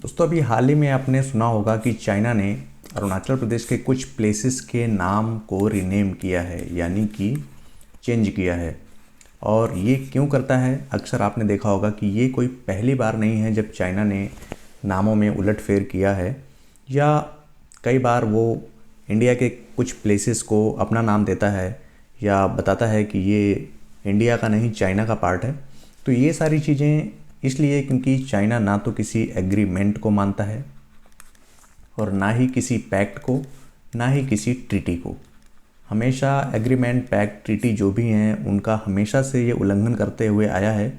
दोस्तों अभी हाल ही में आपने सुना होगा कि चाइना ने अरुणाचल प्रदेश के कुछ प्लेसेस के नाम को रीनेम किया है, यानी कि चेंज किया है। और ये क्यों करता है? अक्सर आपने देखा होगा कि ये कोई पहली बार नहीं है जब चाइना ने नामों में उलटफेर किया है, या कई बार वो इंडिया के कुछ प्लेसेस को अपना नाम देता है या बताता है कि ये इंडिया का नहीं चाइना का पार्ट है। तो ये सारी चीज़ें इसलिए क्योंकि चाइना ना तो किसी एग्रीमेंट को मानता है और ना ही किसी पैक्ट को, ना ही किसी ट्रीटी को। हमेशा एग्रीमेंट, पैक्ट, ट्रीटी जो भी हैं उनका हमेशा से ये उल्लंघन करते हुए आया है,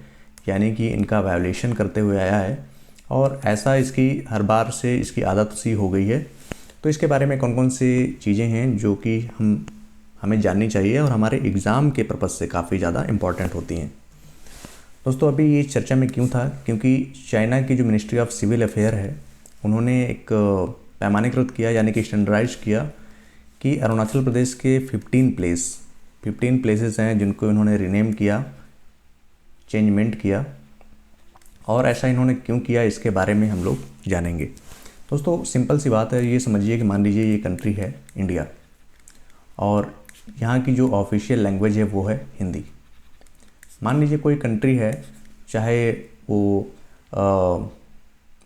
यानी कि इनका वायोलेशन करते हुए आया है। और ऐसा इसकी हर बार से इसकी आदत सी हो गई है। तो इसके बारे में कौन कौन सी चीज़ें हैं जो कि हमें जाननी चाहिए और हमारे एग्ज़ाम के पर्पज़ से काफ़ी ज़्यादा इम्पॉर्टेंट होती हैं। दोस्तों अभी ये चर्चा में क्यों था? क्योंकि चाइना की जो मिनिस्ट्री ऑफ सिविल अफेयर है, उन्होंने एक पैमानीकृत किया, यानी कि स्टैंडर्डाइज किया कि अरुणाचल प्रदेश के 15 प्लेसेस हैं जिनको इन्होंने रीनेम किया, चेंजमेंट किया। और ऐसा इन्होंने क्यों किया, इसके बारे में हम लोग जानेंगे। दोस्तों सिंपल सी बात है, ये समझिए कि मान लीजिए ये कंट्री है इंडिया और यहाँ की जो ऑफिशियल लैंग्वेज है वो है हिंदी। मान लीजिए कोई कंट्री है, चाहे वो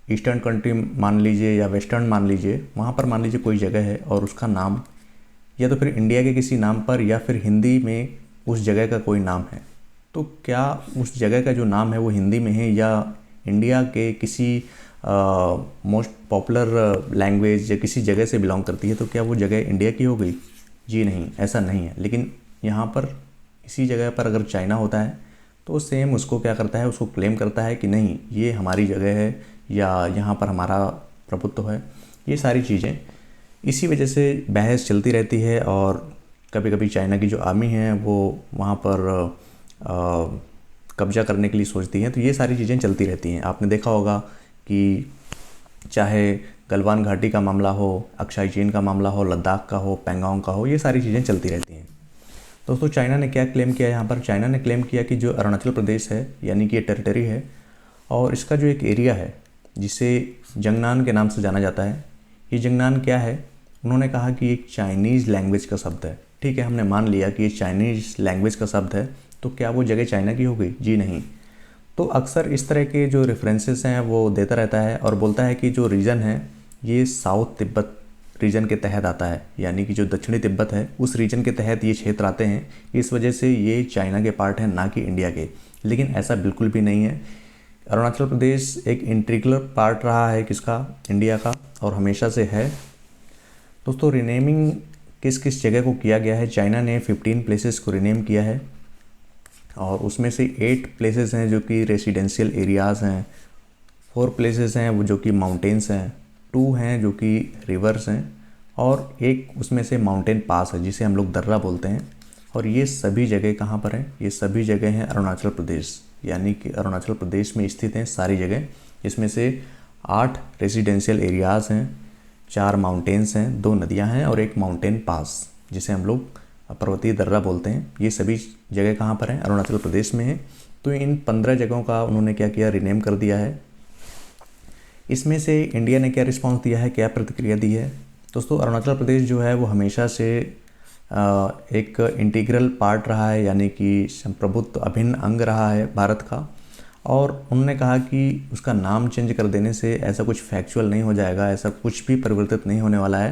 ईस्टर्न कंट्री मान लीजिए या वेस्टर्न मान लीजिए, वहाँ पर मान लीजिए कोई जगह है और उसका नाम या तो फिर इंडिया के किसी नाम पर या फिर हिंदी में उस जगह का कोई नाम है। तो क्या उस जगह का जो नाम है वो हिंदी में है या इंडिया के किसी मोस्ट पॉपुलर लैंग्वेज या किसी जगह से बिलोंग करती है, तो क्या वो जगह इंडिया की हो गई? जी नहीं, ऐसा नहीं है। लेकिन यहाँ पर इसी जगह पर अगर चाइना होता है तो सेम उसको क्या करता है, उसको क्लेम करता है कि नहीं ये हमारी जगह है या यहाँ पर हमारा प्रभुत्व है। ये सारी चीज़ें इसी वजह से बहस चलती रहती है और कभी कभी चाइना की जो आर्मी है वो वहाँ पर कब्जा करने के लिए सोचती हैं। तो ये सारी चीज़ें चलती रहती हैं। आपने देखा होगा कि चाहे गलवान घाटी का मामला हो, अक्साई चीन का मामला हो, लद्दाख का हो, पैंगोंग का हो, ये सारी चीज़ें चलती रहती हैं। दोस्तों चाइना ने क्या क्लेम किया यहाँ पर? चाइना ने क्लेम किया कि जो अरुणाचल प्रदेश है, यानी कि ये टेरिटरी है और इसका जो एक एरिया है जिसे जंगनान के नाम से जाना जाता है, ये जंगनान क्या है? उन्होंने कहा कि एक चाइनीज़ लैंग्वेज का शब्द है। ठीक है, हमने मान लिया कि ये चाइनीज़ लैंग्वेज का शब्द है, तो क्या वो जगह चाइना की हो गई? जी नहीं। तो अक्सर इस तरह के जो रेफरेंसेस हैं वो देता रहता है और बोलता है कि जो रीजन है ये साउथ तिब्बत रीजन के तहत आता है, यानी कि जो दक्षिणी तिब्बत है उस रीजन के तहत ये क्षेत्र आते हैं। इस वजह से ये चाइना के पार्ट हैं, ना कि इंडिया के। लेकिन ऐसा बिल्कुल भी नहीं है। अरुणाचल प्रदेश एक इंटीग्रल पार्ट रहा है किसका? इंडिया का, और हमेशा से है। दोस्तों रीनेमिंग किस किस जगह को किया गया है? चाइना ने 15 प्लेसेस को रीनेम किया है और उसमें से 8 प्लेसेस हैं जो कि रेसिडेंशियल एरियाज़ हैं, 4 प्लेसेस हैं वो जो कि माउंटेन्स हैं, 2 हैं जो कि रिवर्स हैं और एक उसमें से माउंटेन पास है जिसे हम लोग दर्रा बोलते हैं। और ये सभी जगह कहाँ पर हैं? ये सभी जगह हैं अरुणाचल प्रदेश, यानी कि अरुणाचल प्रदेश में स्थित हैं सारी जगह। इसमें से 8 रेसिडेंशियल एरियाज़ हैं, 4 माउंटेन्स हैं, 2 नदियाँ हैं और एक माउंटेन पास जिसे हम लोग पर्वतीय दर्रा बोलते हैं। ये सभी जगह कहाँ पर हैं? अरुणाचल प्रदेश में है। तो इन 15 जगहों का उन्होंने क्या किया? रीनेम कर दिया है। इसमें से इंडिया ने क्या रिस्पांस दिया है, क्या प्रतिक्रिया दी है? दोस्तों अरुणाचल प्रदेश जो है वो हमेशा से एक इंटीग्रल पार्ट रहा है, यानी कि संप्रभुत्व अभिन्न अंग रहा है भारत का। और उन्होंने कहा कि उसका नाम चेंज कर देने से ऐसा कुछ फैक्चुअल नहीं हो जाएगा, ऐसा कुछ भी परिवर्तित नहीं होने वाला है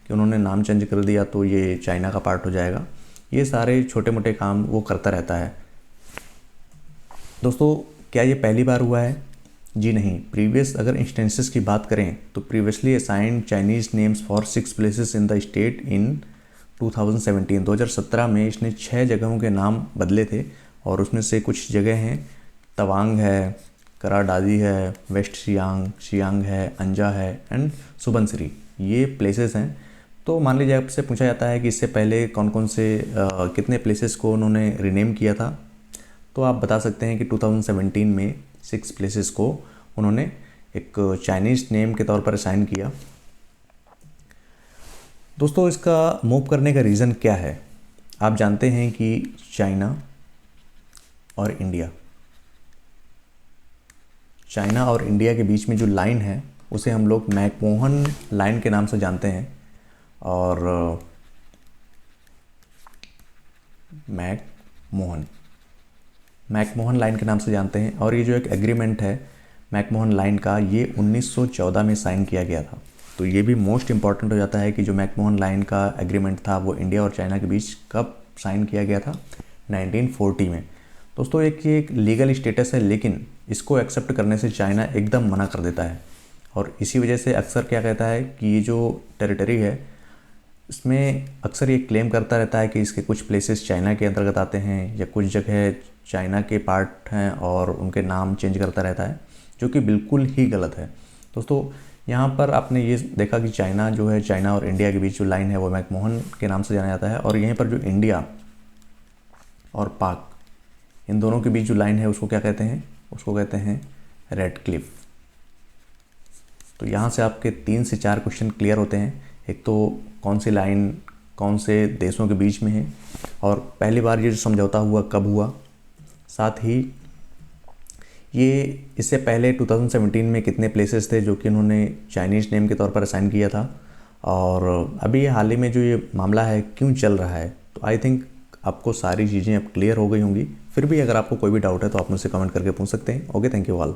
कि उन्होंने नाम चेंज कर दिया तो ये चाइना का पार्ट हो जाएगा। ये सारे छोटे मोटे काम वो करता रहता है। दोस्तों क्या ये पहली बार हुआ है? जी नहीं। प्रीवियस अगर इंस्टेंसेस की बात करें तो previously assigned Chinese names for 6 places in the state in 2017 में इसने 6 जगहों के नाम बदले थे और उसमें से कुछ जगह हैं, तवांग है, कराडादी है, वेस्ट सियांग है, अंजा है एंड सुबनसिरी, ये प्लेसेस हैं। तो मान लीजिए आपसे पूछा जाता है कि इससे पहले कौन कौन से कितने प्लेसेस को उन्होंने रीनेम किया था, तो आप बता सकते हैं कि 2017 में 6 प्लेसेस को उन्होंने एक चाइनीज़ नेम के तौर पर असाइन किया। दोस्तों इसका मूव करने का रीज़न क्या है? आप जानते हैं कि चाइना और इंडिया के बीच में जो लाइन है उसे हम लोग मैकमोहन लाइन के नाम से जानते हैं। और मैकमोहन लाइन के नाम से जानते हैं। और ये जो एक एग्रीमेंट है मैकमोहन लाइन का, ये 1914 में साइन किया गया था। तो ये भी मोस्ट इम्पॉर्टेंट हो जाता है कि जो मैकमोहन लाइन का एग्रीमेंट था वो इंडिया और चाइना के बीच कब साइन किया गया था, 1940 में। दोस्तों ये एक लीगल स्टेटस है, लेकिन इसको एक्सेप्ट करने से चाइना एकदम मना कर देता है। और इसी वजह से अक्सर क्या कहता है कि ये जो टेरिटरी है इसमें अक्सर ये क्लेम करता रहता है कि इसके कुछ प्लेसेस चाइना के अंतर्गत आते हैं या कुछ जगह चाइना के पार्ट हैं, और उनके नाम चेंज करता रहता है, जो कि बिल्कुल ही गलत है। दोस्तों यहाँ पर आपने ये देखा कि चाइना जो है, चाइना और इंडिया के बीच जो लाइन है वो मैकमोहन के नाम से जाना जाता है। और यहीं पर जो इंडिया और पाक, इन दोनों के बीच जो लाइन है उसको क्या कहते हैं, उसको कहते हैं रेड क्लिफ। तो यहाँ से आपके 3 से 4 क्वेश्चन क्लियर होते हैं। एक तो कौन सी लाइन कौन से देशों के बीच में है, और पहली बार ये जो समझौता हुआ कब हुआ, साथ ही ये इससे पहले 2017 में कितने प्लेसेस थे जो कि इन्होंने चाइनीज़ नेम के तौर पर असाइन किया था, और अभी हाल ही में जो ये मामला है क्यों चल रहा है। तो आई थिंक आपको सारी चीज़ें अब क्लियर हो गई होंगी। फिर भी अगर आपको कोई भी डाउट है तो आप मुझसे कमेंट करके पूछ सकते हैं। Okay, thank you all.